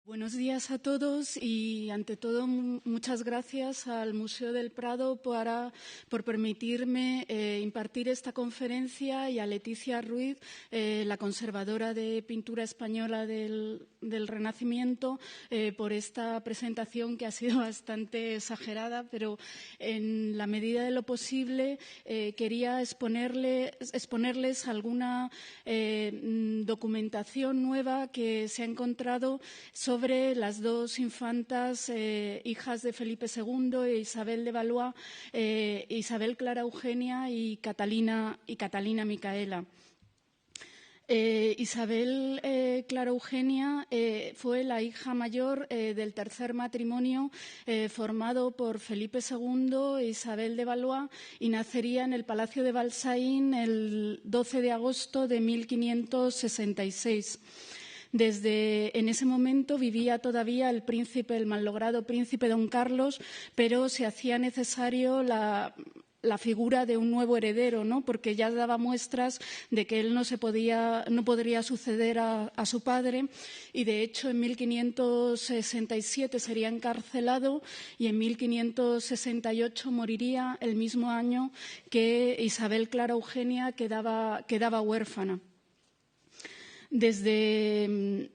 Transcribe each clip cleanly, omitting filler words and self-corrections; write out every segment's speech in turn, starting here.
Buenos días a todos y, ante todo, muchas gracias al Museo del Prado por permitirme impartir esta conferencia, y a Leticia Ruiz, la conservadora de pintura española del Renacimiento, por esta presentación que ha sido bastante exagerada, pero en la medida de lo posible quería exponerles alguna documentación nueva que se ha encontrado sobre las dos infantas hijas de Felipe II, Isabel de Valois, Isabel Clara Eugenia y Catalina Micaela. Isabel Clara Eugenia fue la hija mayor del tercer matrimonio formado por Felipe II e Isabel de Valois, y nacería en el Palacio de Balsaín el 12 de agosto de 1566. En ese momento vivía todavía el mal-logrado príncipe don Carlos, pero se hacía necesario la figura de un nuevo heredero, ¿no? Porque ya daba muestras de que él no podría suceder a su padre, y de hecho en 1567 sería encarcelado y en 1568 moriría, el mismo año que Isabel Clara Eugenia quedaba huérfana. Desde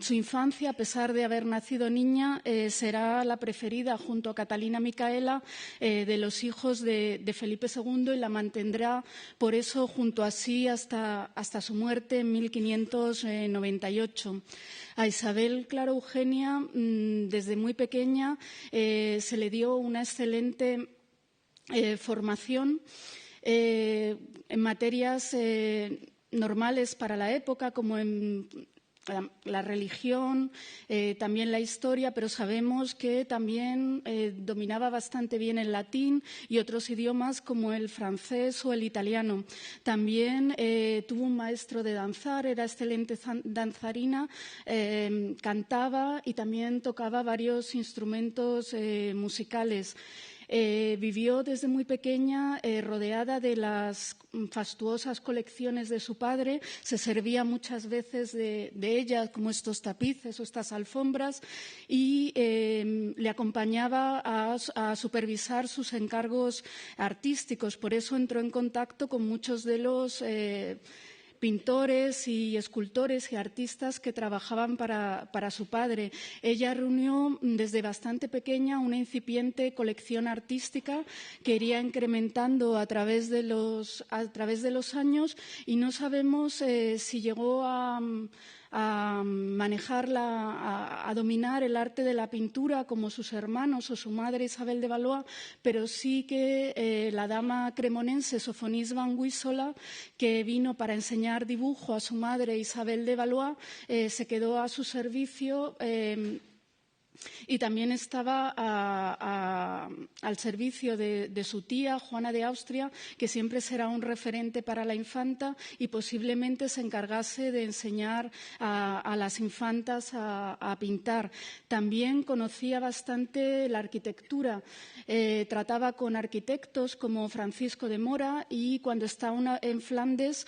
su infancia, a pesar de haber nacido niña, será la preferida, junto a Catalina Micaela, de los hijos de Felipe II, y la mantendrá por eso junto a sí hasta su muerte en 1598. A Isabel Clara Eugenia, desde muy pequeña, se le dio una excelente formación en materias normales para la época, como en la religión, también la historia, pero sabemos que también dominaba bastante bien el latín y otros idiomas como el francés o el italiano. También tuvo un maestro de danzar, era excelente danzarina, cantaba y también tocaba varios instrumentos musicales. Vivió desde muy pequeña rodeada de las fastuosas colecciones de su padre. Se servía muchas veces de ellas, como estos tapices o estas alfombras, y le acompañaba a supervisar sus encargos artísticos. Por eso entró en contacto con muchos de los pintores y escultores y artistas que trabajaban para su padre. Ella reunió desde bastante pequeña una incipiente colección artística que iría incrementando a través de los años, y no sabemos si llegó a manejarla, a dominar el arte de la pintura como sus hermanos o su madre Isabel de Valois, pero sí que la dama cremonense Sofonis van Guisola, que vino para enseñar dibujo a su madre Isabel de Valois, se quedó a su servicio. Y también estaba al servicio de su tía, Juana de Austria, que siempre será un referente para la infanta, y posiblemente se encargase de enseñar a las infantas a pintar. También conocía bastante la arquitectura. Trataba con arquitectos como Francisco de Mora, y cuando está en Flandes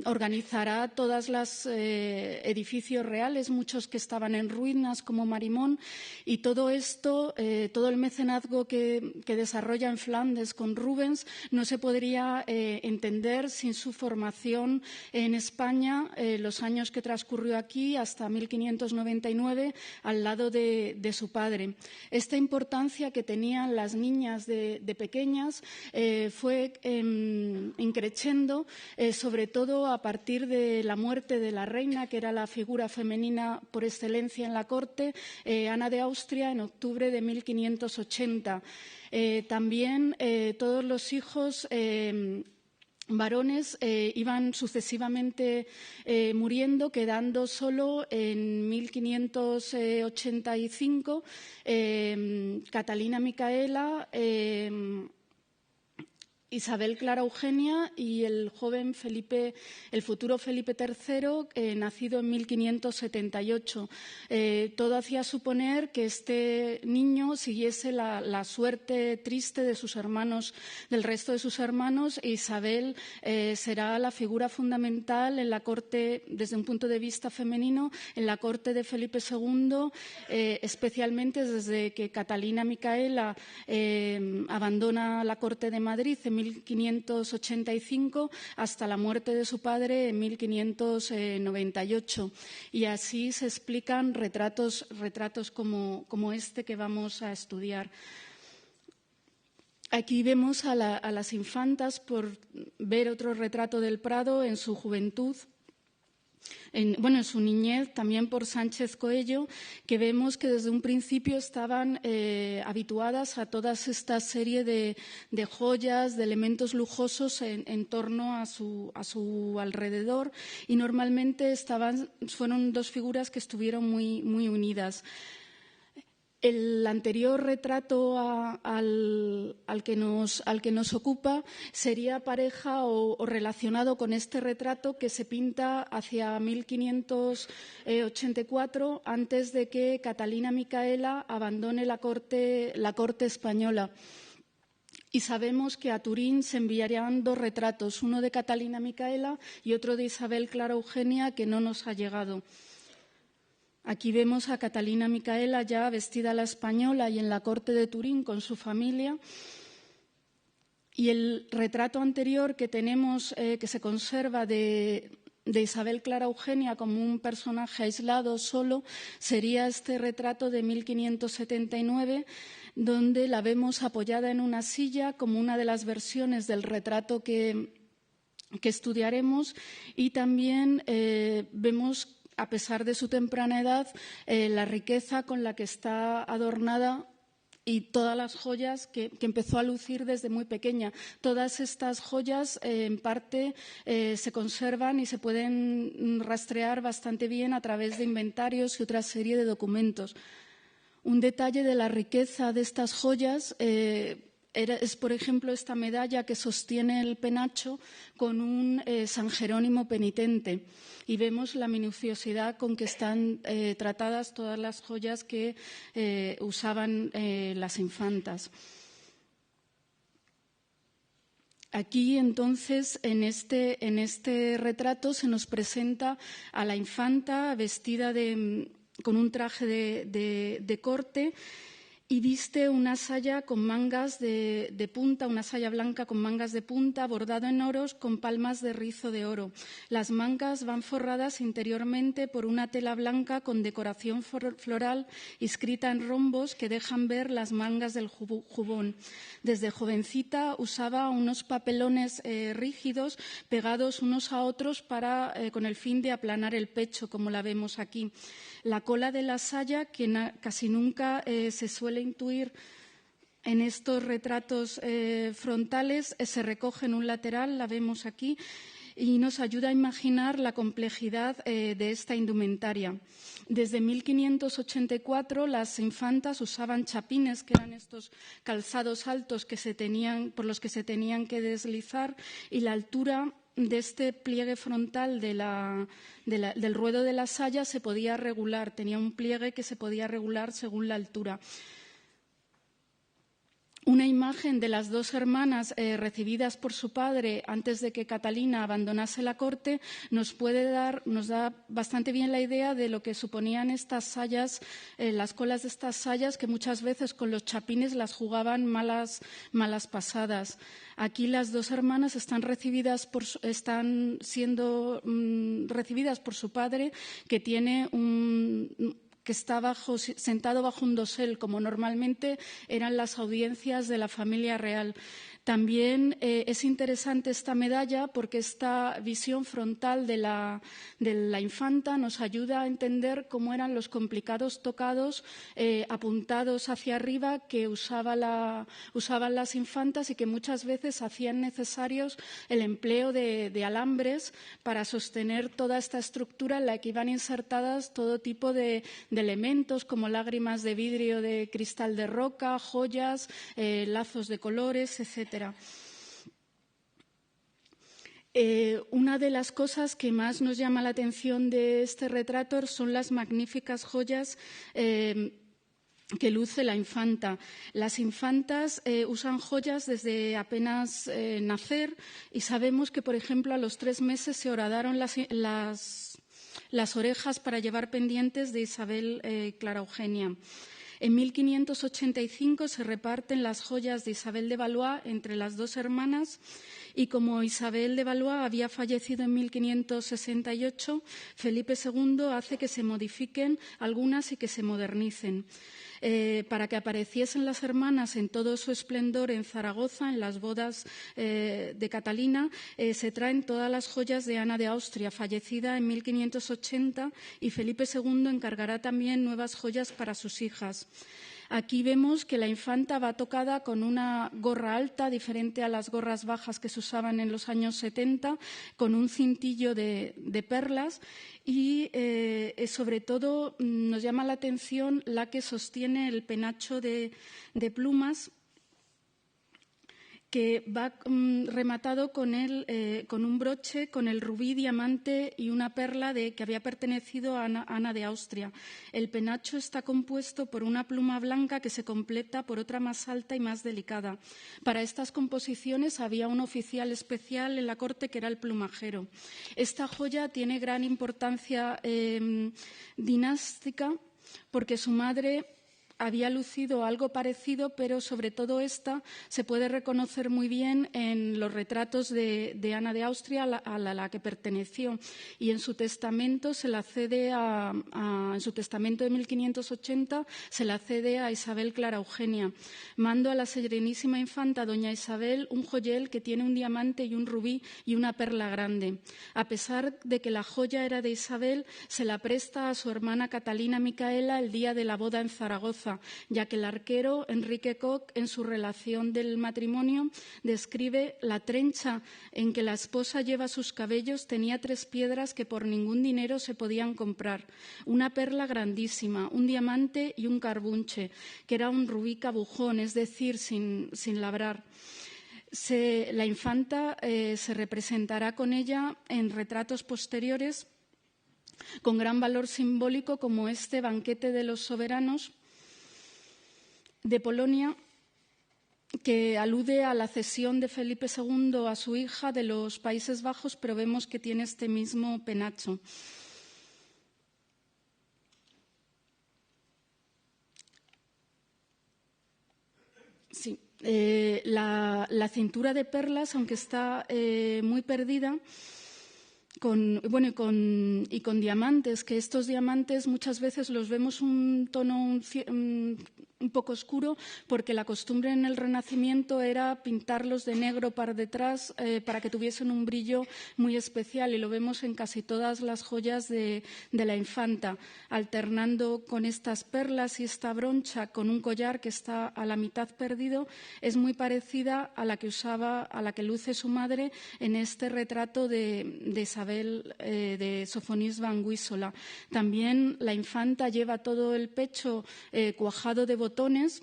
organizará todos los edificios reales, muchos que estaban en ruinas, como Marimón, y todo esto, todo el mecenazgo que desarrolla en Flandes con Rubens, no se podría entender sin su formación en España, los años que transcurrió aquí hasta 1599 al lado de su padre. Esta importancia que tenían las niñas de pequeñas fue increciendo, sobre todo a partir de la muerte de la reina, que era la figura femenina por excelencia en la corte, Ana de Austria, en octubre de 1580. También todos los hijos varones iban sucesivamente muriendo, quedando solo en 1585 Catalina Micaela, Isabel Clara Eugenia y el joven Felipe, el futuro Felipe III, nacido en 1578. Todo hacía suponer que este niño siguiese la suerte triste de sus hermanos, del resto de sus hermanos, e Isabel será la figura fundamental en la corte, desde un punto de vista femenino, en la corte de Felipe II, especialmente desde que Catalina Micaela abandona la corte de Madrid en 1585 hasta la muerte de su padre en 1598. Y así se explican retratos como este que vamos a estudiar. Aquí vemos a las infantas, por ver otro retrato del Prado en su juventud. En su niñez, también por Sánchez Coello, que vemos que desde un principio estaban habituadas a toda esta serie de joyas, de elementos lujosos en torno a su alrededor, y normalmente fueron dos figuras que estuvieron muy, muy unidas. El anterior retrato al que nos ocupa sería pareja o relacionado con este retrato que se pinta hacia 1584, antes de que Catalina Micaela abandone la corte española. Y sabemos que a Turín se enviarían dos retratos, uno de Catalina Micaela y otro de Isabel Clara Eugenia, que no nos ha llegado. Aquí vemos a Catalina Micaela ya vestida a la española y en la corte de Turín con su familia. Y el retrato anterior que tenemos, que se conserva de Isabel Clara Eugenia como un personaje aislado, solo, sería este retrato de 1579, donde la vemos apoyada en una silla como una de las versiones del retrato que estudiaremos. Y también vemos, a pesar de su temprana edad, la riqueza con la que está adornada y todas las joyas que empezó a lucir desde muy pequeña. Todas estas joyas, en parte, se conservan y se pueden rastrear bastante bien a través de inventarios y otra serie de documentos. Un detalle de la riqueza de estas joyas es, por ejemplo, esta medalla que sostiene el penacho con un San Jerónimo penitente. Y vemos la minuciosidad con que están tratadas todas las joyas que usaban las infantas. Aquí, entonces, en este retrato se nos presenta a la infanta vestida con un traje de corte, y viste una saya con mangas de punta, una saya blanca con mangas de punta, bordado en oros con palmas de rizo de oro. Las mangas van forradas interiormente por una tela blanca con decoración floral inscrita en rombos que dejan ver las mangas del jubón. Desde jovencita usaba unos papelones rígidos pegados unos a otros con el fin de aplanar el pecho, como la vemos aquí. La cola de la saya, que casi nunca se suele intuir en estos retratos frontales, se recoge en un lateral, la vemos aquí, y nos ayuda a imaginar la complejidad de esta indumentaria. Desde 1584 las infantas usaban chapines, que eran estos calzados altos por los que se tenían que deslizar, y la altura de este pliegue frontal del ruedo de la saya se podía regular, tenía un pliegue que se podía regular según la altura. Una imagen de las dos hermanas recibidas por su padre antes de que Catalina abandonase la corte nos da bastante bien la idea de lo que suponían estas sayas, las colas de estas sayas, que muchas veces con los chapines las jugaban malas pasadas. Aquí las dos hermanas están siendo recibidas por su padre, que está sentado bajo un dosel, como normalmente eran las audiencias de la familia real. También es interesante esta medalla porque esta visión frontal de la infanta nos ayuda a entender cómo eran los complicados tocados apuntados hacia arriba que usaban las infantas, y que muchas veces hacían necesarios el empleo de alambres para sostener toda esta estructura en la que iban insertadas todo tipo de elementos, como lágrimas de vidrio de cristal de roca, joyas, lazos de colores, etc. Una de las cosas que más nos llama la atención de este retrato son las magníficas joyas que luce la infanta. Las infantas usan joyas desde apenas nacer y sabemos que, por ejemplo, a los 3 meses se horadaron las orejas para llevar pendientes de Isabel Clara Eugenia. En 1585 se reparten las joyas de Isabel de Valois entre las 2 hermanas y como Isabel de Valois había fallecido en 1568, Felipe II hace que se modifiquen algunas y que se modernicen. Para que apareciesen las hermanas en todo su esplendor en Zaragoza, en las bodas de Catalina, se traen todas las joyas de Ana de Austria, fallecida en 1580, y Felipe II encargará también nuevas joyas para sus hijas. Aquí vemos que la infanta va tocada con una gorra alta, diferente a las gorras bajas que se usaban en los años 70, con un cintillo de perlas y, sobre todo, nos llama la atención la que sostiene el penacho de plumas, que va rematado con un broche con el rubí, diamante y una perla que había pertenecido a Ana de Austria. El penacho está compuesto por una pluma blanca que se completa por otra más alta y más delicada. Para estas composiciones había un oficial especial en la corte que era el plumajero. Esta joya tiene gran importancia dinástica porque su madre había lucido algo parecido, pero sobre todo esta se puede reconocer muy bien en los retratos de Ana de Austria, a la que perteneció, y en su testamento se la cede en su testamento de 1580 se la cede a Isabel Clara Eugenia. Mando a la Serenísima Infanta, doña Isabel, un joyel que tiene un diamante y un rubí y una perla grande. A pesar de que la joya era de Isabel, se la presta a su hermana Catalina Micaela el día de la boda en Zaragoza, ya que el arquero Enrique Koch, en su relación del matrimonio, describe la trencha en que la esposa lleva sus cabellos tenía 3 piedras que por ningún dinero se podían comprar, una perla grandísima, un diamante y un carbunche, que era un rubí cabujón, es decir, sin labrar. La infanta se representará con ella en retratos posteriores con gran valor simbólico, como este Banquete de los Soberanos de Polonia, que alude a la cesión de Felipe II a su hija de los Países Bajos, pero vemos que tiene este mismo penacho. Sí, la cintura de perlas, aunque está muy perdida, con diamantes, que estos diamantes muchas veces los vemos un tono un poco oscuro, porque la costumbre en el Renacimiento era pintarlos de negro para detrás para que tuviesen un brillo muy especial, y lo vemos en casi todas las joyas de la infanta, alternando con estas perlas y esta broncha con un collar que está a la mitad perdido. Es muy parecida a la que luce su madre en este retrato de Isabel de Sofonis van Guisola. También la infanta lleva todo el pecho cuajado de botones,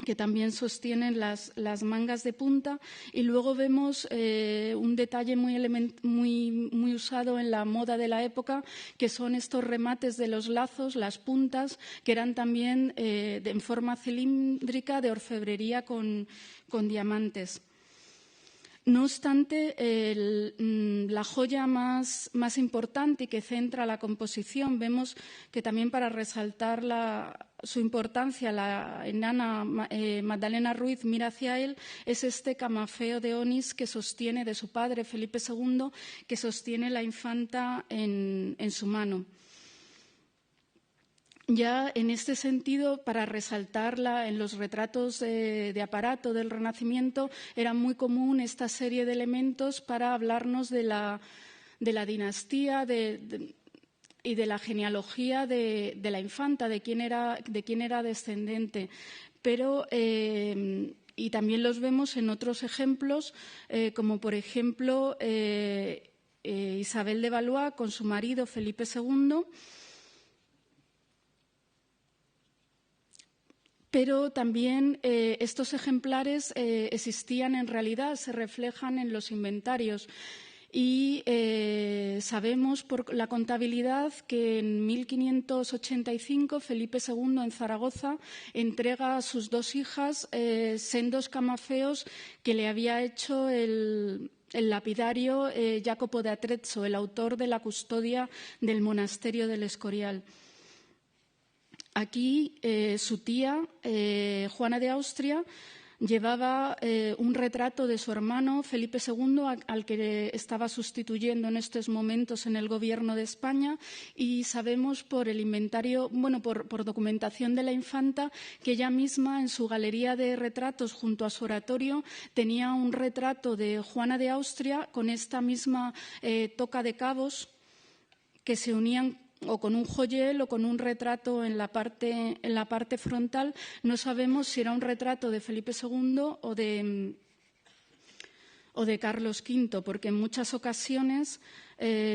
que también sostienen las mangas de punta, y luego vemos un detalle muy usado en la moda de la época, que son estos remates de los lazos, las puntas, que eran también en forma cilíndrica de orfebrería con diamantes. No obstante, la joya más importante y que centra la composición, vemos que también para resaltar su importancia, la enana Magdalena Ruiz mira hacia él, es este camafeo de Onís que sostiene, de su padre Felipe II, que sostiene la infanta en su mano. Ya en este sentido, para resaltarla en los retratos de aparato del Renacimiento, era muy común esta serie de elementos para hablarnos de la dinastía y de la genealogía de la infanta, de quién era descendente. Pero y también los vemos en otros ejemplos, como por ejemplo Isabel de Valois con su marido Felipe II. Pero también estos ejemplares existían en realidad, se reflejan en los inventarios. y sabemos por la contabilidad que en 1585 Felipe II en Zaragoza entrega a sus 2 hijas sendos camafeos que le había hecho el lapidario Jacopo de Atrezzo, el autor de la custodia del monasterio del Escorial. Aquí su tía, Juana de Austria, llevaba un retrato de su hermano Felipe II, al que estaba sustituyendo en estos momentos en el Gobierno de España, y sabemos por el inventario, por documentación de la infanta, que ella misma en su galería de retratos junto a su oratorio tenía un retrato de Juana de Austria con esta misma toca de cabos que se unían o con un joyel o con un retrato en la parte frontal. No sabemos si era un retrato de Felipe II o de Carlos V, porque en muchas ocasiones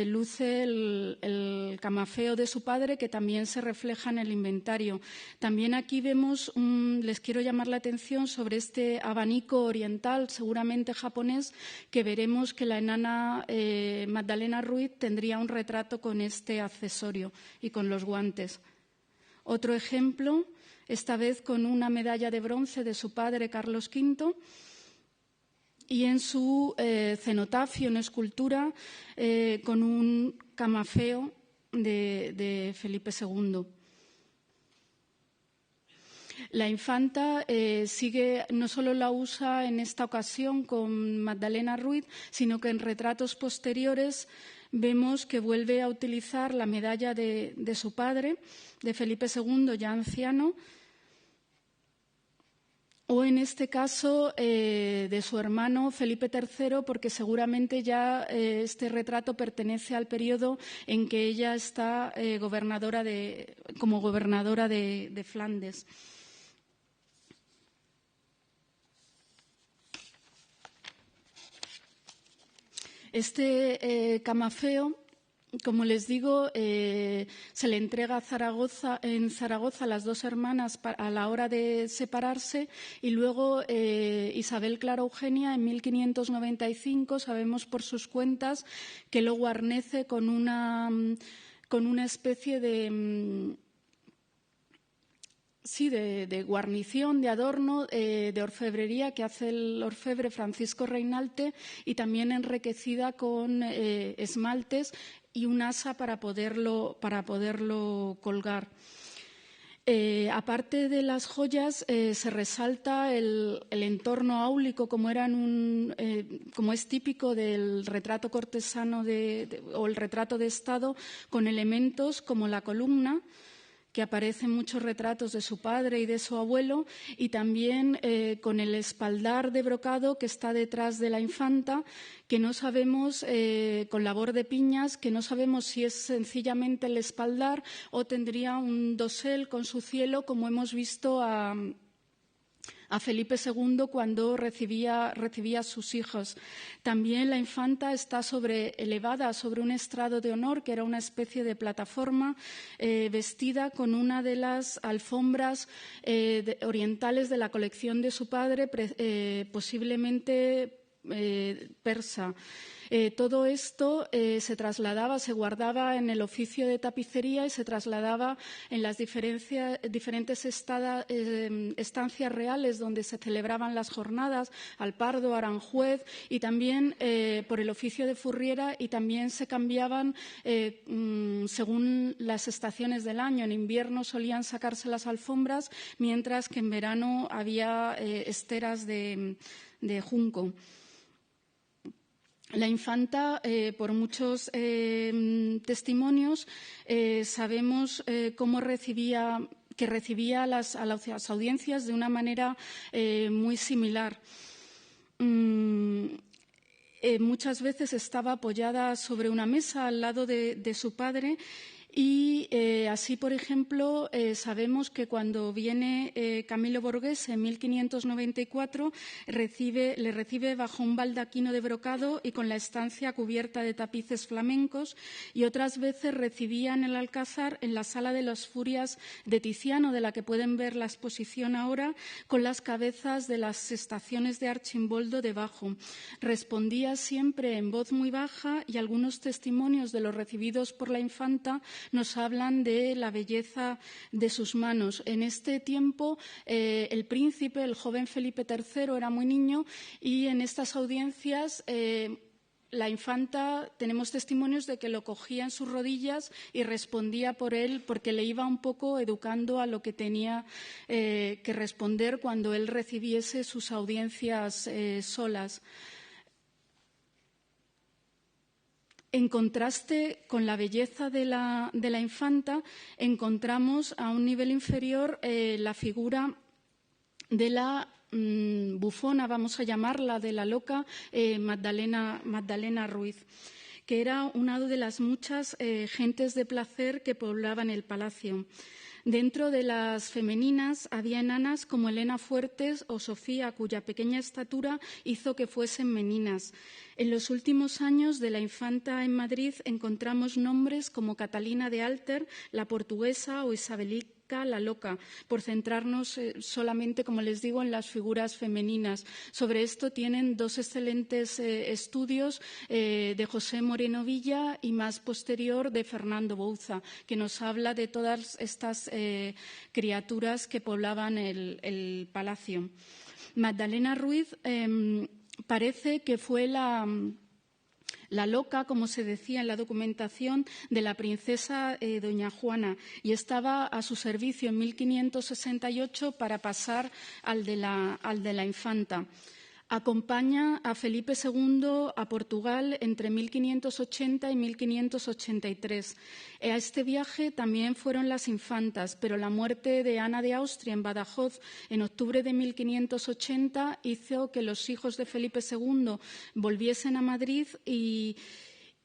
luce el camafeo de su padre, que también se refleja en el inventario. También aquí vemos, les quiero llamar la atención sobre este abanico oriental, seguramente japonés, que veremos que la enana Magdalena Ruiz tendría un retrato con este accesorio y con los guantes. Otro ejemplo, esta vez con una medalla de bronce de su padre Carlos V, y en su cenotafio, en escultura, con un camafeo de Felipe II. La infanta no solo la usa en esta ocasión con Magdalena Ruiz, sino que en retratos posteriores vemos que vuelve a utilizar la medalla de su padre, de Felipe II, ya anciano, o en este caso de su hermano Felipe III, porque seguramente ya este retrato pertenece al periodo en que ella está como gobernadora de Flandes. Este camafeo, como les digo, se le entrega en Zaragoza a las 2 hermanas a la hora de separarse, y luego Isabel Clara Eugenia en 1595, sabemos por sus cuentas, que lo guarnece con una especie de guarnición, de adorno, de orfebrería que hace el orfebre Francisco Reinalte, y también enriquecida con esmaltes y un asa para poderlo colgar. Aparte de las joyas, se resalta el entorno áulico, como es típico del retrato cortesano o el retrato de Estado, con elementos como la columna, que aparece en muchos retratos de su padre y de su abuelo, y también con el espaldar de brocado que está detrás de la infanta, que no sabemos, con labor de piñas, que no sabemos si es sencillamente el espaldar o tendría un dosel con su cielo, como hemos visto a Felipe II cuando recibía a sus hijos. También la infanta está elevada sobre un estrado de honor, que era una especie de plataforma, vestida con una de las alfombras orientales de la colección de su padre, posiblemente persa. Todo esto se guardaba en el oficio de tapicería y se trasladaba en las diferentes estancias reales donde se celebraban las jornadas, al Pardo, Aranjuez, y también por el oficio de furriera, y también se cambiaban según las estaciones del año. En invierno solían sacarse las alfombras, mientras que en verano había esteras de junco. La infanta, por muchos testimonios, sabemos cómo recibía a las audiencias de una manera muy similar. Muchas veces estaba apoyada sobre una mesa al lado de su padre, Y así, por ejemplo, sabemos que cuando viene Camilo Borghese en 1594, le recibe bajo un baldaquino de brocado y con la estancia cubierta de tapices flamencos, y otras veces recibía en el Alcázar, en la Sala de las Furias de Tiziano, de la que pueden ver la exposición ahora, con las cabezas de las estaciones de Archimboldo debajo. Respondía siempre en voz muy baja, y algunos testimonios de los recibidos por la infanta nos hablan de la belleza de sus manos. En este tiempo, el príncipe, el joven Felipe III, era muy niño, y en estas audiencias la infanta, tenemos testimonios de que lo cogía en sus rodillas y respondía por él, porque le iba un poco educando a lo que tenía que responder cuando él recibiese sus audiencias solas. En contraste con la belleza de la infanta, encontramos a un nivel inferior la figura de la bufona, vamos a llamarla, de la loca Magdalena Ruiz, que era una de las muchas gentes de placer que poblaban el palacio. Dentro de las femeninas había enanas como Elena Fuertes o Sofía, cuya pequeña estatura hizo que fuesen meninas. En los últimos años de la infanta en Madrid encontramos nombres como Catalina de Alter, la portuguesa, o Isabelica, la loca, por centrarnos solamente, como les digo, en las figuras femeninas. Sobre esto tienen dos excelentes estudios de José Moreno Villa y más posterior de Fernando Bouza, que nos habla de todas estas criaturas que poblaban el palacio. Magdalena Ruiz parece que fue la loca, como se decía en la documentación, de la princesa doña Juana, y estaba a su servicio en 1568 para pasar al de la infanta. Acompaña a Felipe II a Portugal entre 1580 y 1583. A este viaje también fueron las infantas, pero la muerte de Ana de Austria en Badajoz en octubre de 1580 hizo que los hijos de Felipe II volviesen a Madrid,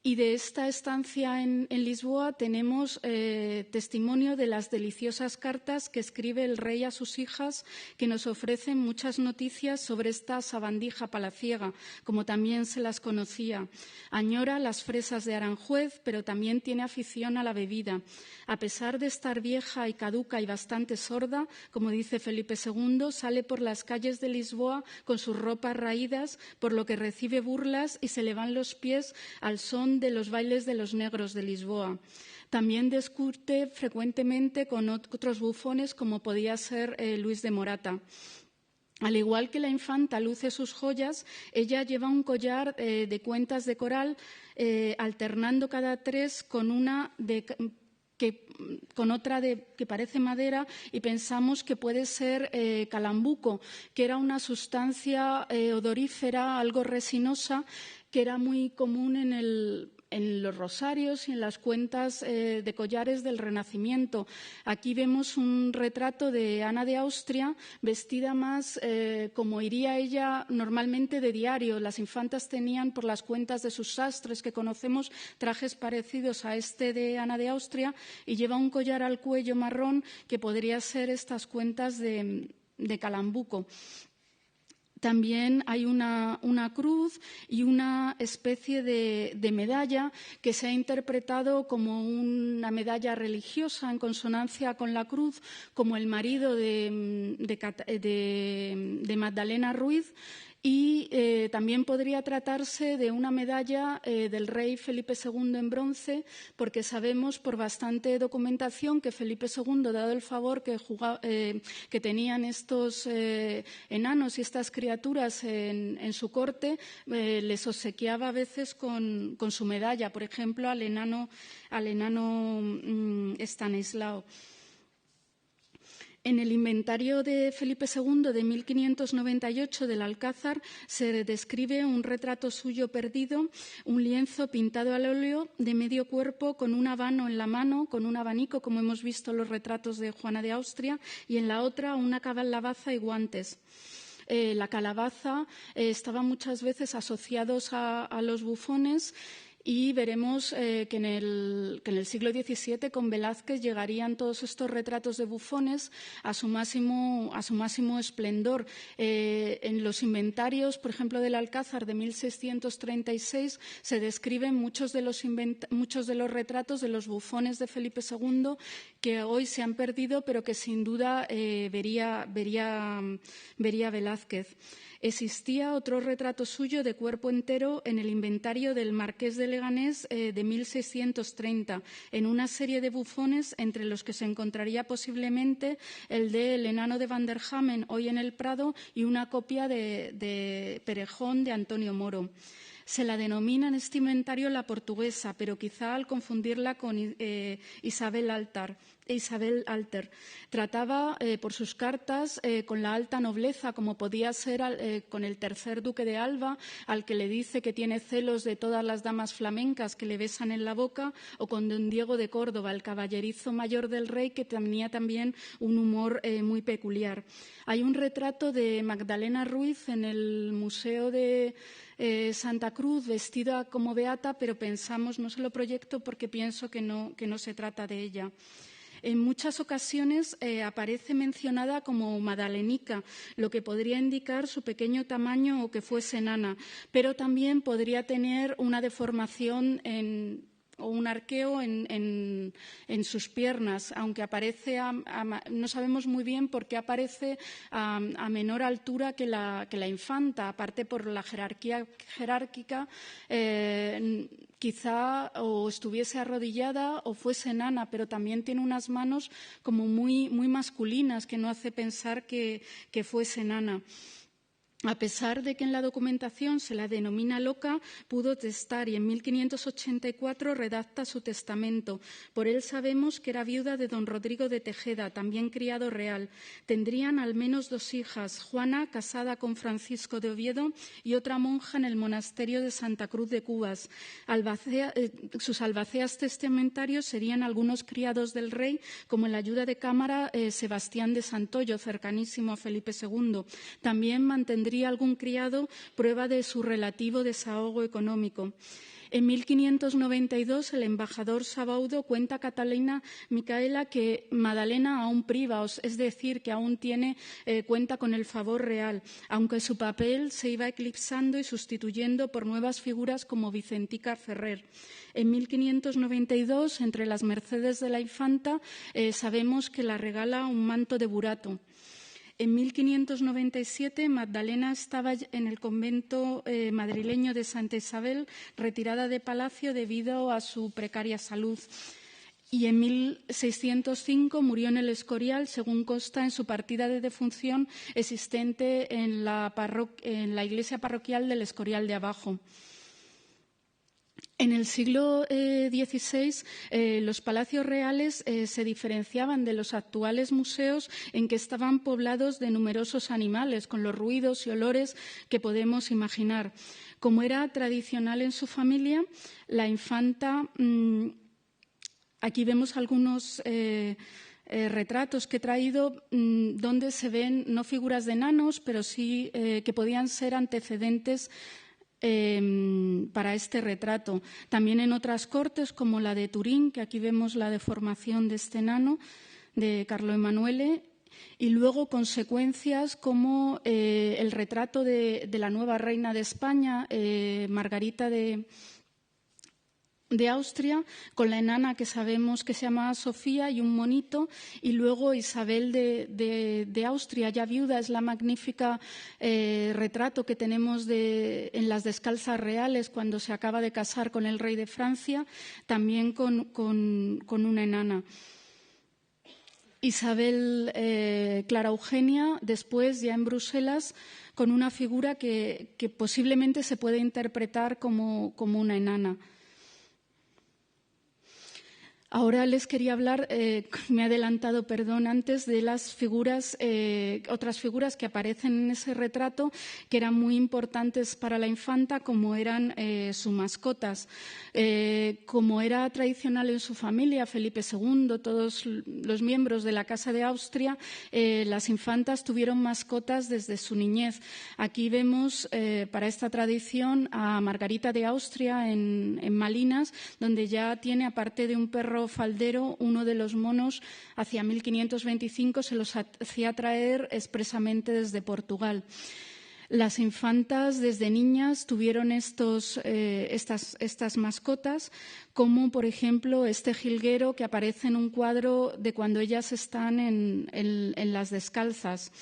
y de esta estancia en Lisboa tenemos testimonio de las deliciosas cartas que escribe el rey a sus hijas, que nos ofrecen muchas noticias sobre esta sabandija palaciega, como también se las conocía. Añora las fresas de Aranjuez, pero también tiene afición a la bebida. A pesar de estar vieja y caduca y bastante sorda, como dice Felipe II, sale por las calles de Lisboa con sus ropas raídas, por lo que recibe burlas y se le van los pies al son de los bailes de los negros de Lisboa. También discute frecuentemente con otros bufones, como podía ser Luis de Morata. Al igual que la infanta luce sus joyas, ella lleva un collar de cuentas de coral, alternando cada tres con otra que parece madera, y pensamos que puede ser calambuco, que era una sustancia odorífera, algo resinosa, que era muy común en los rosarios y en las cuentas de collares del Renacimiento. Aquí vemos un retrato de Ana de Austria, vestida más como iría ella normalmente de diario. Las infantas tenían, por las cuentas de sus sastres que conocemos, trajes parecidos a este de Ana de Austria, y lleva un collar al cuello marrón que podría ser estas cuentas de calambuco. También hay una cruz y una especie de medalla que se ha interpretado como una medalla religiosa en consonancia con la cruz, como el marido de Magdalena Ruiz. Y también podría tratarse de una medalla del rey Felipe II en bronce, porque sabemos por bastante documentación que Felipe II, dado el favor que tenían estos enanos y estas criaturas en su corte, les obsequiaba a veces con su medalla, por ejemplo, al enano Estanislao. En el inventario de Felipe II de 1598 del Alcázar se describe un retrato suyo perdido, un lienzo pintado al óleo de medio cuerpo con un habano en la mano, con un abanico, como hemos visto en los retratos de Juana de Austria, y en la otra una calabaza y guantes. La calabaza estaba muchas veces asociados a los bufones, Y veremos que en el siglo XVII, con Velázquez, llegarían todos estos retratos de bufones a su máximo esplendor. En los inventarios, por ejemplo, del Alcázar de 1636, se describen muchos de los retratos de los bufones de Felipe II que hoy se han perdido, pero que sin duda vería Velázquez. Existía otro retrato suyo de cuerpo entero en el inventario del Marqués de Leganés de 1630, en una serie de bufones entre los que se encontraría posiblemente el del enano de Van der Hamen, hoy en el Prado, y una copia de Perejón de Antonio Moro. Se la denomina en este inventario la portuguesa, pero quizá al confundirla con Isabel Alter. Trataba por sus cartas con la alta nobleza, como podía ser con el tercer duque de Alba, al que le dice que tiene celos de todas las damas flamencas que le besan en la boca, o con don Diego de Córdoba, el caballerizo mayor del rey, que tenía también un humor muy peculiar. Hay un retrato de Magdalena Ruiz en el Museo de Santa Cruz, vestida como beata, pero pensamos, no se lo proyecto porque pienso que no se trata de ella. En muchas ocasiones aparece mencionada como madalenica, lo que podría indicar su pequeño tamaño o que fuese enana, pero también podría tener una deformación o un arqueo en sus piernas, aunque aparece no sabemos muy bien por qué aparece a menor altura que la infanta, aparte por la jerarquía jerárquica, quizá o estuviese arrodillada o fuese enana, pero también tiene unas manos como muy, muy masculinas, que no hace pensar que fuese enana. A pesar de que en la documentación se la denomina loca, pudo testar y en 1584 redacta su testamento. Por él sabemos que era viuda de don Rodrigo de Tejeda, también criado real. Tendrían al menos 2 hijas, Juana, casada con Francisco de Oviedo, y otra monja en el monasterio de Santa Cruz de Cubas. Sus albaceas testamentarios serían algunos criados del rey, como el ayuda de cámara Sebastián de Santoyo, cercanísimo a Felipe II. También mantendría algún criado, prueba de su relativo desahogo económico. En 1592, el embajador Sabaudo cuenta a Catalina Micaela que Madalena aún priva, es decir, que aún cuenta con el favor real, aunque su papel se iba eclipsando y sustituyendo por nuevas figuras como Vicentica Ferrer. En 1592, entre las mercedes de la infanta, sabemos que la regala un manto de burato. En 1597, Magdalena estaba en el convento madrileño de Santa Isabel, retirada de palacio debido a su precaria salud. Y en 1605 murió en el Escorial, según consta en su partida de defunción existente en la iglesia parroquial del Escorial de Abajo. En el siglo XVI, los palacios reales se diferenciaban de los actuales museos en que estaban poblados de numerosos animales, con los ruidos y olores que podemos imaginar. Como era tradicional en su familia, la infanta, aquí vemos algunos retratos que he traído donde se ven no figuras de enanos, pero sí que podían ser antecedentes para este retrato. También en otras cortes, como la de Turín, que aquí vemos la deformación de este enano, de Carlo Emanuele, y luego consecuencias como el retrato de la nueva reina de España, Margarita de Austria, con la enana que sabemos que se llamaba Sofía y un monito, y luego Isabel de Austria, ya viuda, es la magnífica retrato que tenemos en las descalzas reales cuando se acaba de casar con el rey de Francia, también con una enana. Isabel Clara Eugenia, después ya en Bruselas, con una figura que posiblemente se puede interpretar como una enana. Ahora les quería hablar, me he adelantado, perdón, antes de las figuras, otras figuras que aparecen en ese retrato que eran muy importantes para la infanta, como eran sus mascotas. Como era tradicional en su familia, Felipe II, todos los miembros de la Casa de Austria, las infantas tuvieron mascotas desde su niñez. Aquí vemos para esta tradición a Margarita de Austria en Malinas, donde ya tiene, aparte de un perro faldero, uno de los monos, hacia 1525 se los hacía traer expresamente desde Portugal. Las infantas desde niñas tuvieron estas mascotas, como por ejemplo este jilguero que aparece en un cuadro de cuando ellas están en las descalzas.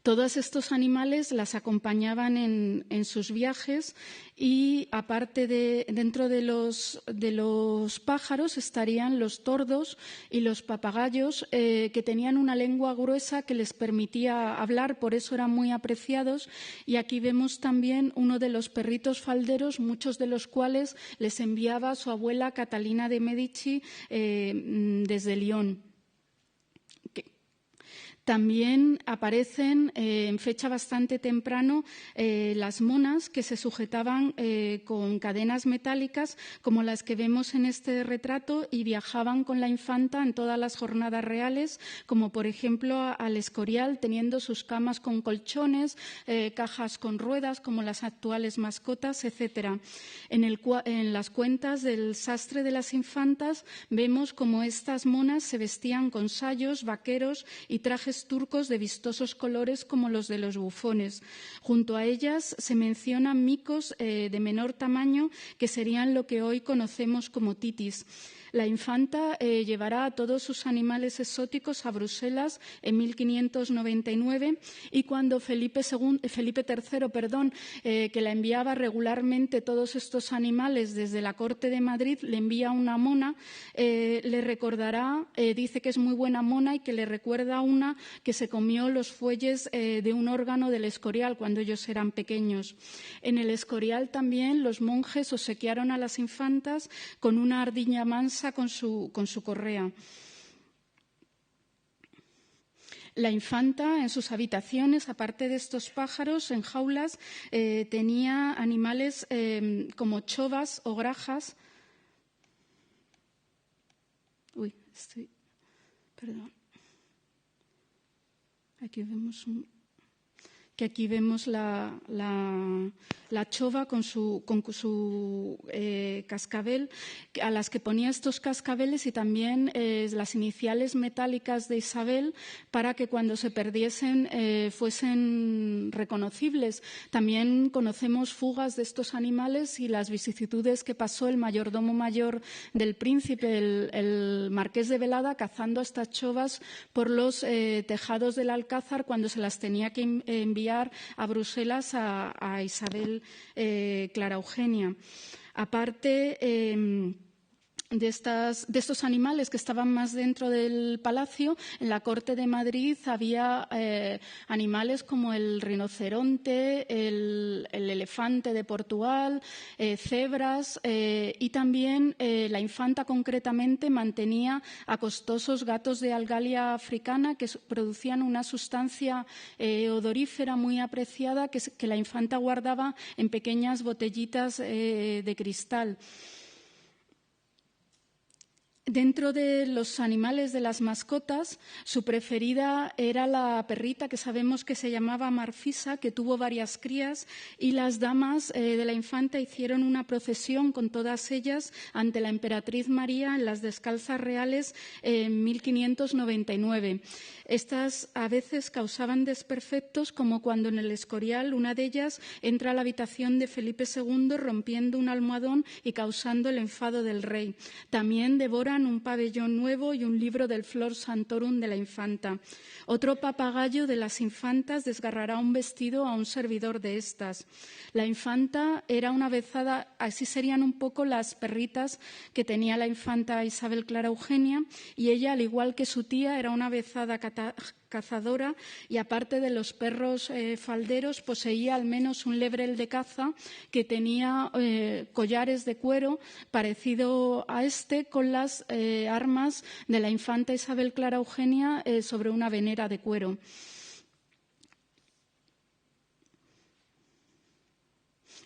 Todos estos animales las acompañaban en sus viajes y, aparte dentro de los pájaros, estarían los tordos y los papagayos, que tenían una lengua gruesa que les permitía hablar, por eso eran muy apreciados. Y aquí vemos también uno de los perritos falderos, muchos de los cuales les enviaba su abuela Catalina de Medici desde Lyon. También aparecen en fecha bastante temprano las monas que se sujetaban con cadenas metálicas, como las que vemos en este retrato, y viajaban con la infanta en todas las jornadas reales, como por ejemplo al Escorial, teniendo sus camas con colchones, cajas con ruedas, como las actuales mascotas, etc. En las cuentas del sastre de las infantas vemos cómo estas monas se vestían con sayos, vaqueros y trajes turcos de vistosos colores como los de los bufones. Junto a ellas se mencionan micos de menor tamaño, que serían lo que hoy conocemos como titis. La infanta llevará a todos sus animales exóticos a Bruselas en 1599, y cuando Felipe III, que la enviaba regularmente todos estos animales desde la corte de Madrid, le envía una mona, le recordará, dice que es muy buena mona y que le recuerda una que se comió los fuelles de un órgano del Escorial cuando ellos eran pequeños. En el Escorial también los monjes obsequiaron a las infantas con una ardilla mansa con su correa. La infanta en sus habitaciones, aparte de estos pájaros en jaulas, tenía animales como chovas o grajas. Perdón. Aquí vemos la chova con su cascabel, a las que ponía estos cascabeles, y también las iniciales metálicas de Isabel, para que cuando se perdiesen fuesen reconocibles. También conocemos fugas de estos animales y las vicisitudes que pasó el mayordomo mayor del príncipe, el marqués de Velada, cazando a estas chovas por los tejados del Alcázar cuando se las tenía que enviar a Bruselas a Isabel Clara Eugenia. Aparte de estos animales que estaban más dentro del palacio, en la corte de Madrid había animales como el rinoceronte, el elefante de Portugal, cebras, y también la infanta concretamente mantenía a costosos gatos de Algalia africana que producían una sustancia odorífera muy apreciada que la infanta guardaba en pequeñas botellitas de cristal. Dentro de los animales de las mascotas, su preferida era la perrita, que sabemos que se llamaba Marfisa, que tuvo varias crías, y las damas de la infanta hicieron una procesión con todas ellas ante la emperatriz María en las descalzas reales en 1599. Estas a veces causaban desperfectos, como cuando en el Escorial una de ellas entra a la habitación de Felipe II rompiendo un almohadón y causando el enfado del rey. También devoran un pabellón nuevo y un libro del Flor Santorum de la infanta. Otro papagayo de las infantas desgarrará un vestido a un servidor de estas. La infanta era una avezada, así serían un poco las perritas que tenía la infanta Isabel Clara Eugenia, y ella, al igual que su tía, era una avezada cazadora y, aparte de los perros falderos, poseía al menos un lebrel de caza que tenía collares de cuero parecido a este, con las armas de la infanta Isabel Clara Eugenia sobre una venera de cuero.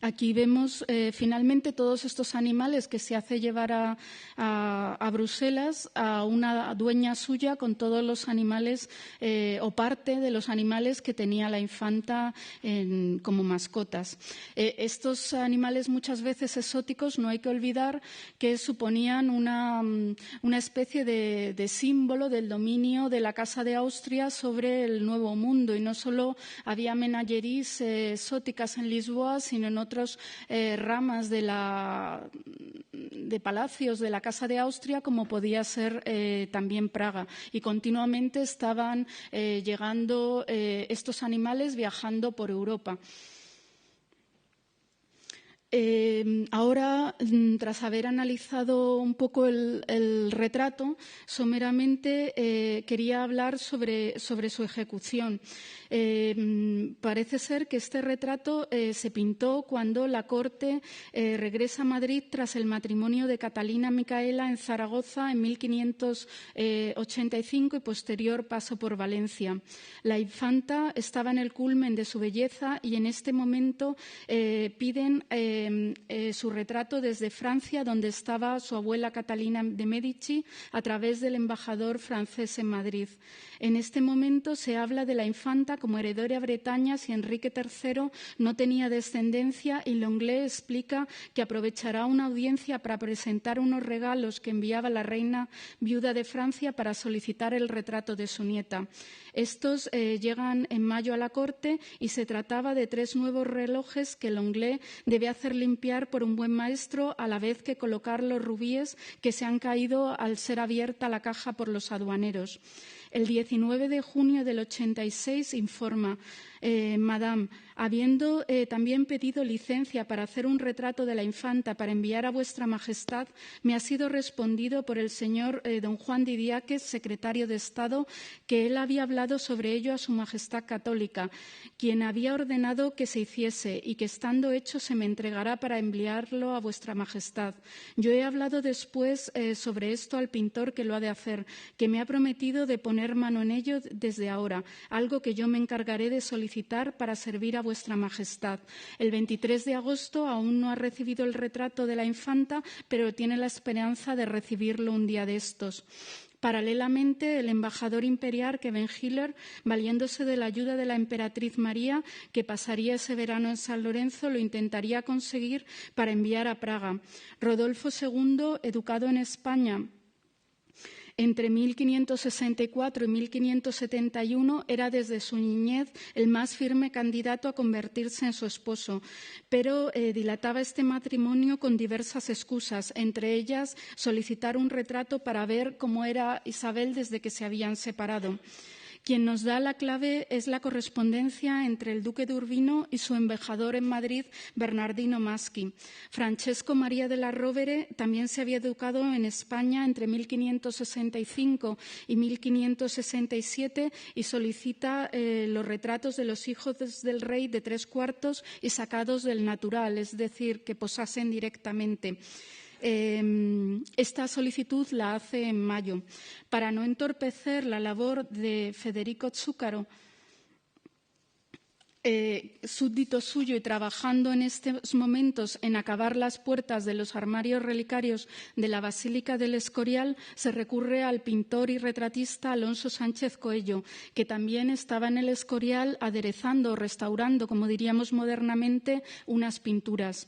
Aquí vemos finalmente todos estos animales que se hace llevar a Bruselas a una dueña suya con todos los animales o parte de los animales que tenía la infanta como mascotas. Estos animales muchas veces exóticos no hay que olvidar que suponían una especie de símbolo del dominio de la Casa de Austria sobre el Nuevo Mundo, y no solo había menageries exóticas en Lisboa, sino en otras ramas de palacios de la Casa de Austria, como podía ser también Praga, y continuamente estaban llegando estos animales viajando por Europa. Ahora, tras haber analizado un poco el retrato, someramente quería hablar sobre su ejecución. Parece ser que este retrato se pintó cuando la corte regresa a Madrid tras el matrimonio de Catalina Micaela en Zaragoza en 1585 y posterior paso por Valencia. La infanta estaba en el culmen de su belleza y en este momento piden su retrato desde Francia, donde estaba su abuela Catalina de Medici, a través del embajador francés en Madrid. En este momento se habla de la infanta como heredera a Bretaña si Enrique III no tenía descendencia, y Lenglet explica que aprovechará una audiencia para presentar unos regalos que enviaba la reina viuda de Francia para solicitar el retrato de su nieta. Estos llegan en mayo a la corte y se trataba de 3 nuevos relojes que Lenglet debe hacer limpiar por un buen maestro, a la vez que colocar los rubíes que se han caído al ser abierta la caja por los aduaneros. El 19 de junio del 86 informa: Madame, habiendo también pedido licencia para hacer un retrato de la infanta para enviar a vuestra majestad, me ha sido respondido por el señor don Juan de Idiáquez, secretario de Estado, que él había hablado sobre ello a su majestad católica, quien había ordenado que se hiciese, y que estando hecho se me entregará para enviarlo a vuestra majestad. Yo he hablado después sobre esto al pintor que lo ha de hacer, que me ha prometido de poner mano en ello desde ahora, algo que yo me encargaré de solicitar para servir a vuestra majestad. El 23 de agosto aún no ha recibido el retrato de la infanta, pero tiene la esperanza de recibirlo un día de estos. Paralelamente, el embajador imperial Kevin Hiller, valiéndose de la ayuda de la emperatriz María, que pasaría ese verano en San Lorenzo, lo intentaría conseguir para enviar a Praga. Rodolfo II, educado en España entre 1564 y 1571, era desde su niñez el más firme candidato a convertirse en su esposo, pero dilataba este matrimonio con diversas excusas, entre ellas solicitar un retrato para ver cómo era Isabel desde que se habían separado. Quien nos da la clave es la correspondencia entre el duque de Urbino y su embajador en Madrid, Bernardino Maschi. Francesco María de la Rovere también se había educado en España entre 1565 y 1567 y solicita los retratos de los hijos del rey de 3/4 y sacados del natural, es decir, que posasen directamente. Esta solicitud la hace en mayo. Para no entorpecer la labor de Federico Zúcaro, súbdito suyo y trabajando en estos momentos en acabar las puertas de los armarios relicarios de la Basílica del Escorial, se recurre al pintor y retratista Alonso Sánchez Coello, que también estaba en el Escorial aderezando o restaurando, como diríamos modernamente, unas pinturas.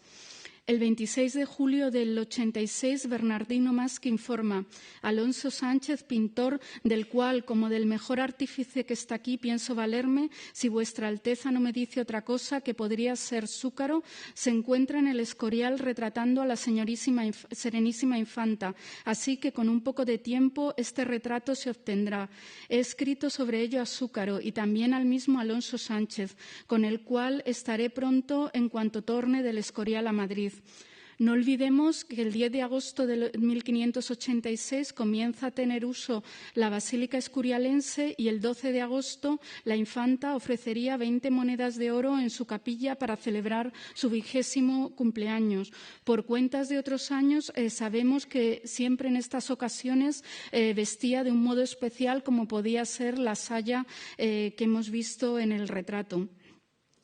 El 26 de julio del 86, Bernardino Maschi informa: Alonso Sánchez, pintor, del cual, como del mejor artífice que está aquí, pienso valerme, si vuestra Alteza no me dice otra cosa, que podría ser Zúcaro, se encuentra en el Escorial retratando a la serenísima infanta, así que con un poco de tiempo este retrato se obtendrá. He escrito sobre ello a Zúcaro y también al mismo Alonso Sánchez, con el cual estaré pronto en cuanto torne del Escorial a Madrid. No olvidemos que el 10 de agosto de 1586 comienza a tener uso la Basílica Escurialense y el 12 de agosto la infanta ofrecería 20 monedas de oro en su capilla para celebrar su 20º cumpleaños. Por cuentas de otros años, sabemos que siempre en estas ocasiones vestía de un modo especial, como podía ser la saya que hemos visto en el retrato.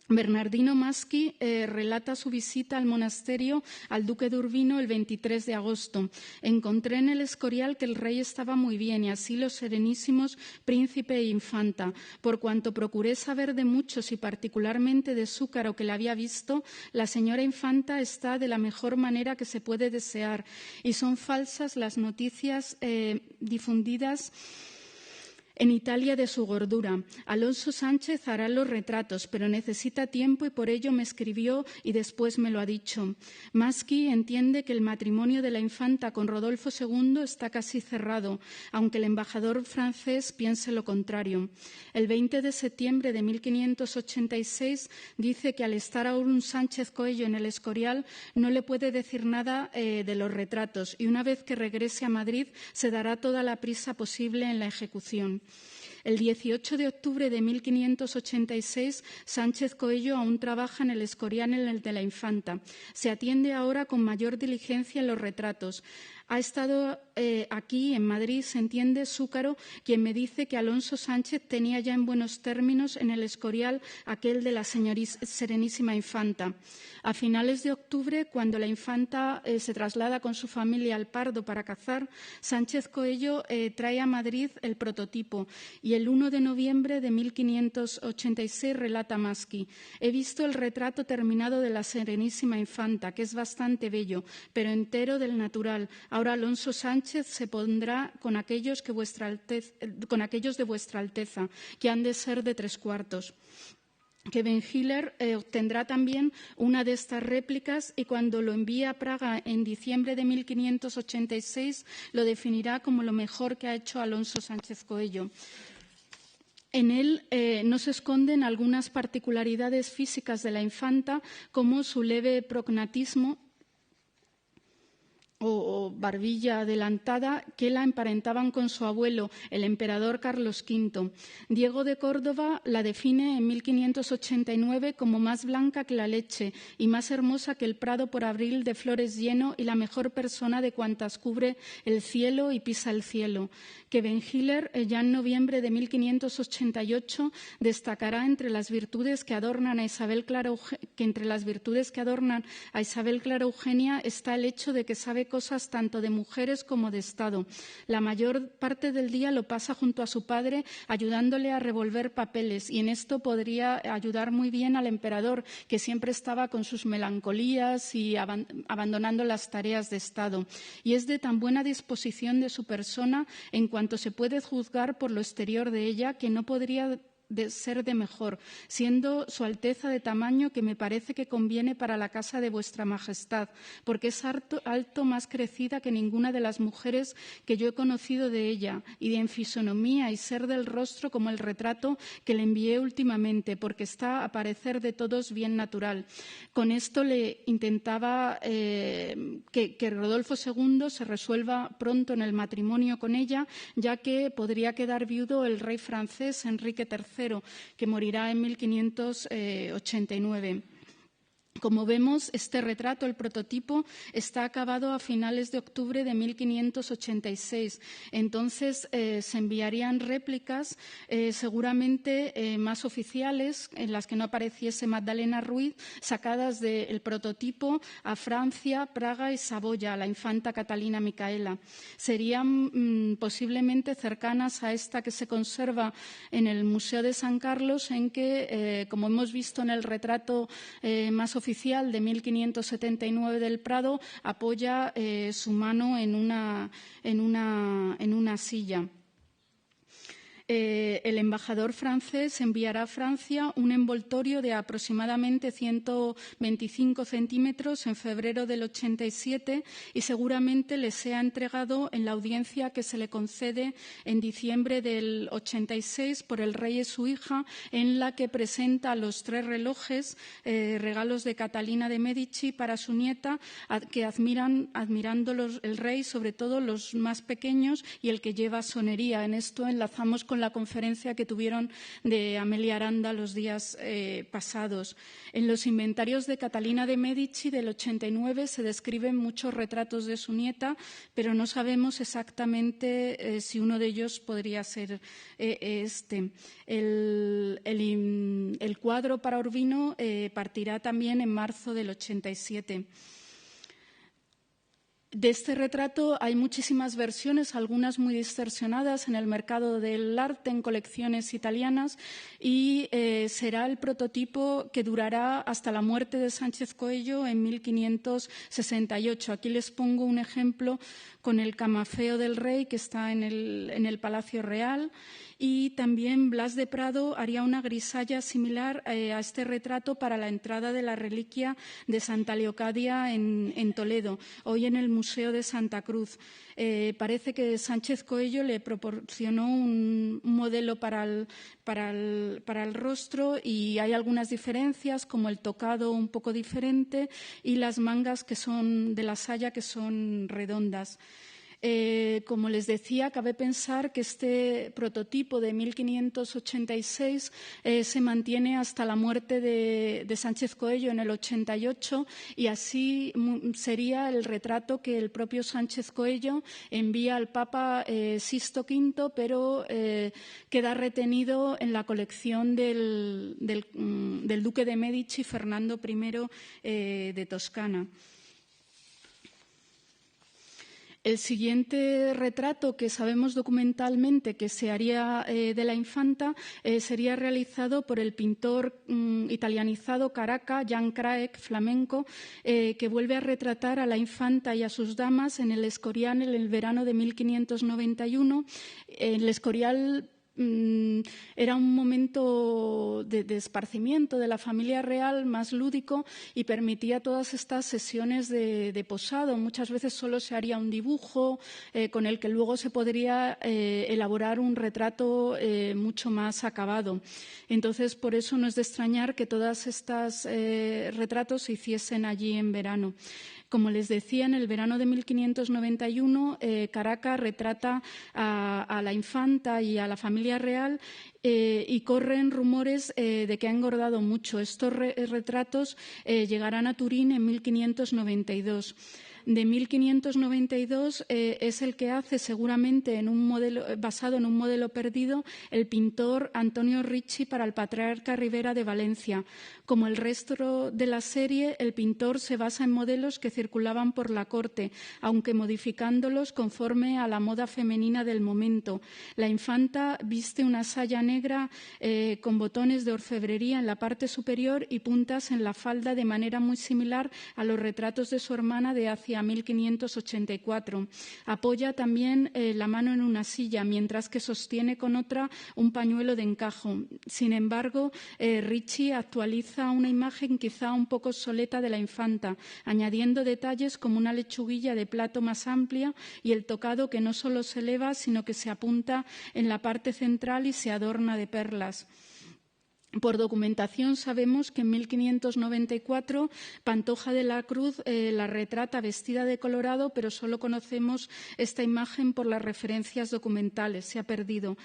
Bernardino Maschi relata su visita al monasterio al duque de Urbino el 23 de agosto. Encontré en el Escorial que el rey estaba muy bien y así los serenísimos príncipe e infanta. Por cuanto procuré saber de muchos y particularmente de Zúcaro que la había visto, la señora infanta está de la mejor manera que se puede desear y son falsas las noticias difundidas en Italia de su gordura. Alonso Sánchez hará los retratos, pero necesita tiempo y por ello me escribió y después me lo ha dicho. Maschi entiende que el matrimonio de la infanta con Rodolfo II está casi cerrado, aunque el embajador francés piense lo contrario. El 20 de septiembre de 1586 dice que al estar aún Sánchez Coello en el Escorial no le puede decir nada de los retratos y una vez que regrese a Madrid se dará toda la prisa posible en la ejecución. El 18 de octubre de 1586, Sánchez Coello aún trabaja en el Escorial en el de la Infanta. Se atiende ahora con mayor diligencia en los retratos. Ha estado aquí, en Madrid, se entiende, Zúcaro, quien me dice que Alonso Sánchez tenía ya en buenos términos en el Escorial aquel de la Serenísima Infanta. A finales de octubre, cuando la infanta se traslada con su familia al Pardo para cazar, Sánchez Coello trae a Madrid el prototipo y el 1 de noviembre de 1586 relata Maschi: he visto el retrato terminado de la Serenísima Infanta, que es bastante bello, pero entero del natural. Ahora Alonso Sánchez se pondrá con aquellos de vuestra Alteza, que han de ser de 3/4. Que Benhiller obtendrá también una de estas réplicas y cuando lo envíe a Praga en diciembre de 1586 lo definirá como lo mejor que ha hecho Alonso Sánchez Coello. En él no se esconden algunas particularidades físicas de la infanta, como su leve prognatismo o barbilla adelantada que la emparentaban con su abuelo, el emperador Carlos V. Diego de Córdoba la define en 1589 como más blanca que la leche y más hermosa que el prado por abril de flores lleno y la mejor persona de cuantas cubre el cielo y pisa el cielo. Que Benhiller ya en noviembre de 1588 destacará entre las virtudes que adornan a Isabel Clara Eugenia está el hecho de que sabe cosas tanto de mujeres como de Estado. La mayor parte del día lo pasa junto a su padre ayudándole a revolver papeles y en esto podría ayudar muy bien al emperador, que siempre estaba con sus melancolías y abandonando las tareas de Estado. Y es de tan buena disposición de su persona en cuanto se puede juzgar por lo exterior de ella que no podría ser de mejor, siendo su Alteza de tamaño que me parece que conviene para la casa de vuestra Majestad, porque es alto más crecida que ninguna de las mujeres que yo he conocido de ella, y en fisonomía y ser del rostro como el retrato que le envié últimamente, porque está a parecer de todos bien natural. Con esto le intentaba que Rodolfo II se resuelva pronto en el matrimonio con ella, ya que podría quedar viudo el rey francés Enrique III, que morirá en 1589. Como vemos, este retrato, el prototipo, está acabado a finales de octubre de 1586. Entonces, se enviarían réplicas seguramente más oficiales, en las que no apareciese Magdalena Ruiz, sacadas del prototipo a Francia, Praga y Saboya, a la infanta Catalina Micaela. Serían posiblemente cercanas a esta que se conserva en el Museo de San Carlos, en que, como hemos visto en el retrato más oficial de 1579 del Prado, apoya su mano en una silla. El embajador francés enviará a Francia un envoltorio de aproximadamente 125 centímetros en febrero del 87 y seguramente le sea entregado en la audiencia que se le concede en diciembre del 86 por el rey y su hija, en la que presenta los 3 relojes, regalos de Catalina de Medici para su nieta, que admirando el rey, sobre todo los más pequeños, y el que lleva sonería. En esto enlazamos con la conferencia que tuvieron de Amelia Aranda los días pasados. En los inventarios de Catalina de Medici del 89 se describen muchos retratos de su nieta, pero no sabemos exactamente si uno de ellos podría ser este. El cuadro para Urbino partirá también en marzo del 87. De este retrato hay muchísimas versiones, algunas muy distorsionadas en el mercado del arte, en colecciones italianas, y será el prototipo que durará hasta la muerte de Sánchez Coello en 1568. Aquí les pongo un ejemplo con el camafeo del rey que está en el Palacio Real. Y también Blas de Prado haría una grisalla similar a este retrato para la entrada de la reliquia de Santa Leocadia en Toledo, hoy en el Museo de Santa Cruz. Parece que Sánchez Coello le proporcionó un modelo para el rostro, y hay algunas diferencias, como el tocado un poco diferente y las mangas que son de la saya, que son redondas. Como les decía, cabe pensar que este prototipo de 1586 se mantiene hasta la muerte de Sánchez Coello en el 88, y así sería el retrato que el propio Sánchez Coello envía al Papa Sixto V, pero queda retenido en la colección del duque de Medici, Fernando I de Toscana. El siguiente retrato que sabemos documentalmente que se haría de la infanta sería realizado por el pintor italianizado Caraca, Jan Craek, flamenco, que vuelve a retratar a la infanta y a sus damas en el Escorial en el verano de 1591. El Escorial era un momento de esparcimiento de la familia real, más lúdico, y permitía todas estas sesiones de posado. Muchas veces solo se haría un dibujo con el que luego se podría elaborar un retrato mucho más acabado. Entonces, por eso no es de extrañar que todos estos retratos se hiciesen allí en verano. Como les decía, en el verano de 1591, Caraca retrata a la infanta y a la familia real y corren rumores de que ha engordado mucho. Estos retratos llegarán a Turín en 1592. De 1592 es el que hace, seguramente basado en un modelo perdido, el pintor Antonio Ricci para el Patriarca Rivera de Valencia. Como el resto de la serie, el pintor se basa en modelos que circulaban por la corte, aunque modificándolos conforme a la moda femenina del momento. La infanta viste una saya negra con botones de orfebrería en la parte superior y puntas en la falda, de manera muy similar a los retratos de su hermana de hacia 1584. Apoya también la mano en una silla, mientras que sostiene con otra un pañuelo de encajo. Sin embargo, Ricci actualiza una imagen quizá un poco obsoleta de la infanta, añadiendo detalles como una lechuguilla de plato más amplia y el tocado, que no solo se eleva, sino que se apunta en la parte central y se adorna de perlas. Por documentación sabemos que en 1594 Pantoja de la Cruz la retrata vestida de colorado, pero solo conocemos esta imagen por las referencias documentales, se ha perdido.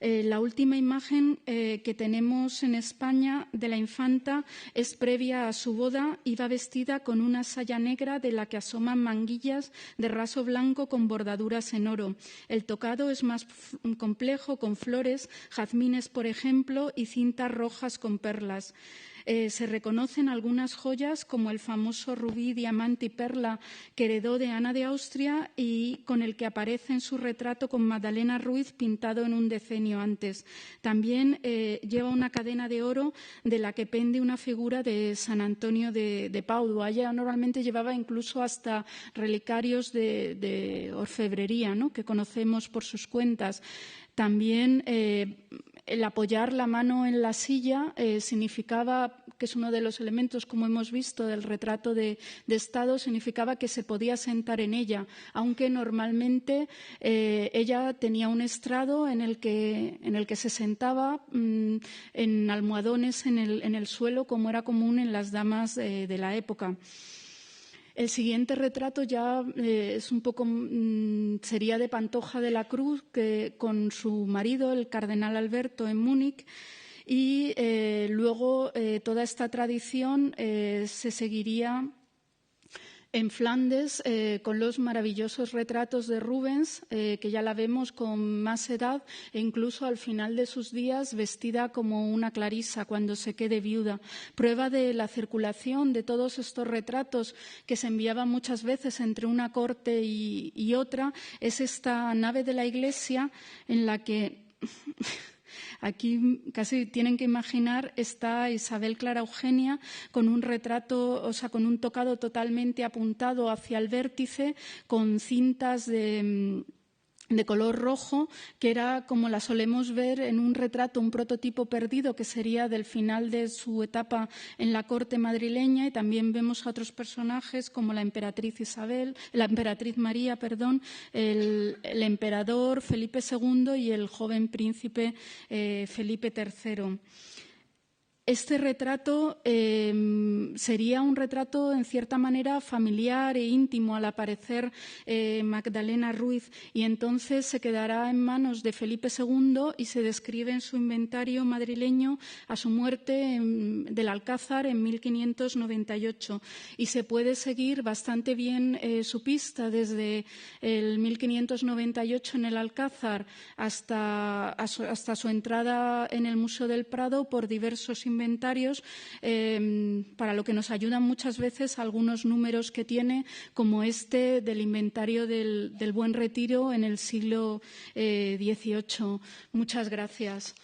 La última imagen que tenemos en España de la infanta es previa a su boda. Iba vestida con una saya negra de la que asoman manguillas de raso blanco con bordaduras en oro. El tocado es más complejo, con flores, jazmines, por ejemplo, y cintas rojas con perlas. Se reconocen algunas joyas, como el famoso rubí, diamante y perla que heredó de Ana de Austria y con el que aparece en su retrato con Magdalena Ruiz, pintado en un decenio antes. También lleva una cadena de oro de la que pende una figura de San Antonio de Padua. Ella normalmente llevaba incluso hasta relicarios de orfebrería, ¿no?, que conocemos por sus cuentas. También el apoyar la mano en la silla significaba, que es uno de los elementos, como hemos visto, del retrato de Estado, significaba que se podía sentar en ella, aunque normalmente ella tenía un estrado en el que se sentaba en almohadones en el suelo, como era común en las damas de la época. El siguiente retrato ya es un poco, sería de Pantoja de la Cruz, que con su marido, el cardenal Alberto, en Múnich, y luego toda esta tradición se seguiría en Flandes, con los maravillosos retratos de Rubens, que ya la vemos con más edad e incluso al final de sus días vestida como una Clarisa cuando se quede viuda. Prueba de la circulación de todos estos retratos que se enviaban muchas veces entre una corte y otra es esta nave de la iglesia en la que... Aquí casi tienen que imaginar está Isabel Clara Eugenia con un retrato, o sea, con un tocado totalmente apuntado hacia el vértice, con cintas de color rojo, que era como la solemos ver en un retrato, un prototipo perdido que sería del final de su etapa en la corte madrileña, y también vemos a otros personajes como la emperatriz María, el emperador Felipe II y el joven príncipe Felipe III. Este retrato sería un retrato, en cierta manera, familiar e íntimo al aparecer Magdalena Ruiz, y entonces se quedará en manos de Felipe II y se describe en su inventario madrileño a su muerte del Alcázar en 1598. Y se puede seguir bastante bien su pista desde el 1598 en el Alcázar hasta su entrada en el Museo del Prado por diversos inventarios, para lo que nos ayudan muchas veces algunos números que tiene, como este del inventario del Buen Retiro en el siglo XVIII. Muchas gracias.